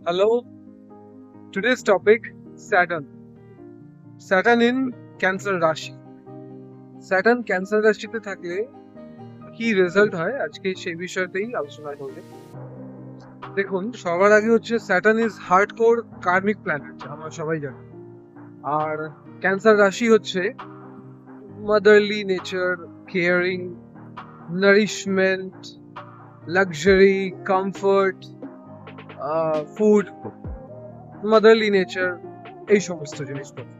Hello, today's topic Saturn. Saturn in Cancer রাশি। Saturn cancer রাশিতে থাকলে কি রেজাল্ট হয় আজকে সেই বিষয়তেই আলোচনা করব। দেখুন, সবার আগে হচ্ছে Saturn is hardcore karmic planet, আমরা সবাই জানি। আর ক্যান্সার রাশি হচ্ছে motherly nature, caring, nourishment, luxury, comfort, food, motherly nature, এই সমস্ত জিনিসপত্র।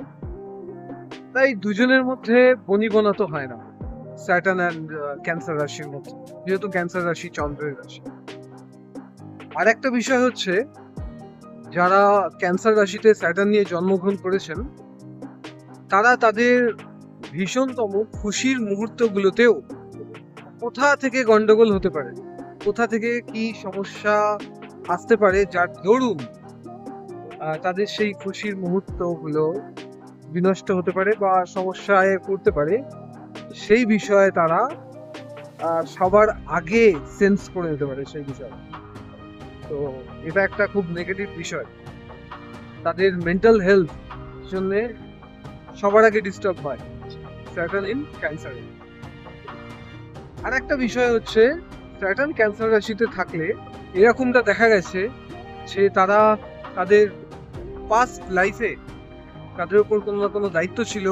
তাই দুজনের মধ্যে বনিবনা তো হয় না স্যাটার্ন অ্যান্ড ক্যান্সার রাশির মধ্যে, যেহেতু ক্যান্সার রাশি চন্দ্রের রাশি। আর একটা বিষয় হচ্ছে, যারা ক্যান্সার রাশিতে স্যাটার্ন নিয়ে জন্মগ্রহণ করেছেন তারা তাদের ভীষণতম খুশির মুহূর্তগুলোতেও কোথা থেকে গন্ডগোল হতে পারে, কোথা থেকে কি সমস্যা আসতে পারে যার দরুন তাদের সেই খুশির মুহূর্তগুলো বিনষ্ট হতে পারে বা সমস্যায় পড়তে পারে, সেই বিষয়ে তারা সবার আগে সেন্স করে নিতে পারে সেই বিষয়। তো এটা একটা খুব নেগেটিভ বিষয়, তাদের মেন্টাল হেলথ জন্য সবার আগে ডিস্টার্ব হয় স্যাটার্ন ইন ক্যান্সার। আর একটা বিষয় হচ্ছে, স্যাটার্ন ক্যান্সার রাশিতে থাকলে এরকমটা দেখা গেছে যে তারা তাদের পাস্ট লাইফে তাদের উপর কোনো না কোনো দায়িত্ব ছিল,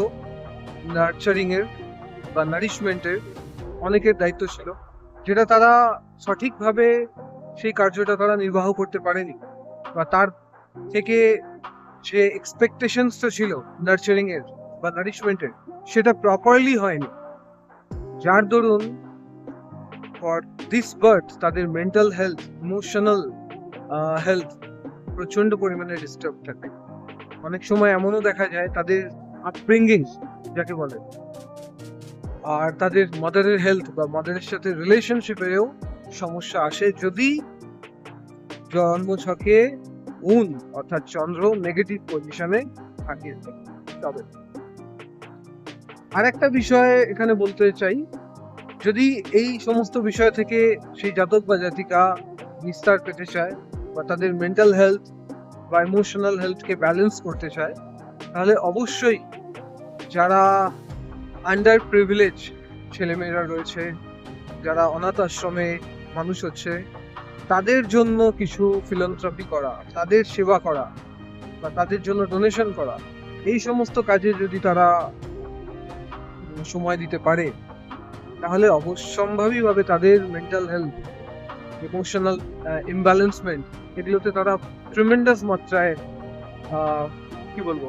নার্চারিং এর বা নারিশমেন্টের অনেকের দায়িত্ব ছিল, যেটা তারা সঠিকভাবে সেই কার্যটা তারা নির্বাহ করতে পারেনি, বা তার থেকে যে এক্সপেকটেশনসটা ছিল নার্চারিং এর বা নারিশমেন্টের, সেটা প্রপারলি হয়নি, যার দরুন ফর দিস বার্থ তাদের মেন্টাল হেলথ, ইমোশনাল হেলথ প্রচন্ড পরিমাণে ডিস্টার্ব থাকে। অনেক সময় এমনও দেখা যায় তাদের আপব্রিঙ্গিং যাকে বলে, আর তাদের মাদারের হেলথ বা মাদারের সাথে রিলেশনশিপেও সমস্যা আসে যদি জন্মছকে উন অর্থাৎ চন্দ্র নেগেটিভ পজিশনে থাকে। তবে আর একটা বিষয় এখানে বলতে চাই, যদি এই সমস্ত বিষয় থেকে সেই জাতক বা জাতিকা নিস্তার পেতে চায় বা তাদের মেন্টাল হেলথ বা ইমোশনাল হেলথকে ব্যালেন্স করতে চায়, তাহলে অবশ্যই যারা আন্ডার প্রিভিলেজ ছেলেমেয়েরা রয়েছে, যারা অনাথ আশ্রমে মানুষ হচ্ছে, তাদের জন্য কিছু ফিলান্থ্রপি করা, তাদের সেবা করা বা তাদের জন্য ডোনেশন করা, এই সমস্ত কাজে যদি তারা সময় দিতে পারে, তাহলে অবশ্যম্ভাবীভাবে তাদের মেন্টাল হেলথ, ইমোশনাল ইমব্যালেন্সমেন্ট, এগুলোতে তারা ট্রিমেন্ডাস মাত্রায় কি বলবো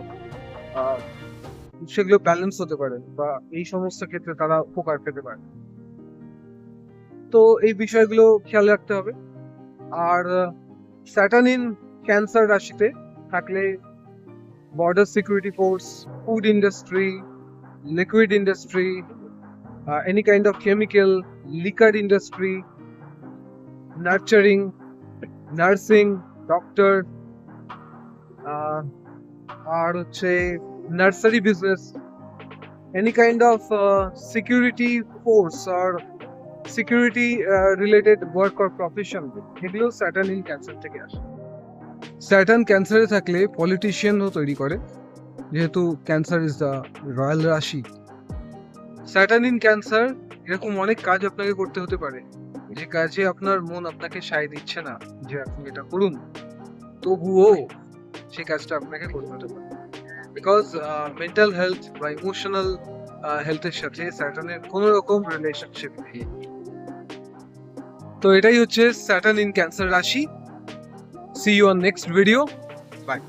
সেগুলো ব্যালেন্স হতে পারে বা এই সমস্ত ক্ষেত্রে তারা উপকার পেতে পারে। তো এই বিষয়গুলো খেয়াল রাখতে হবে। আর স্যাটার্ন ইন ক্যান্সার রাশিতে থাকলে border security force, food industry, liquid industry, any kind of chemical, liquor industry, nurturing, nursing, doctor, আর হচ্ছে nursery business, any kind of security force or security related work or profession, এগুলো Saturn in cancer থেকে আসে। Saturn ক্যান্সারে থাকলে পলিটিশিয়ানও তৈরি করে, যেহেতু cancer is the royal রাশি। স্যাটার্ন ইন ক্যান্সার এরকম অনেক কাজ আপনাকে করতে হতে পারে যে কাজে আপনার মন আপনাকে সায় দিচ্ছে না যে আপনি এটা করুন, তবুও সেই কাজটা আপনাকে করতে হতে পারে, বিকজ মেন্টাল হেলথ বা ইমোশনাল হেলথের সাথে স্যাটার্নের কোনো রকম রিলেশনশিপ নেই। তো এটাই হচ্ছে স্যাটার্ন ইন ক্যান্সার রাশি। See you on next video, by.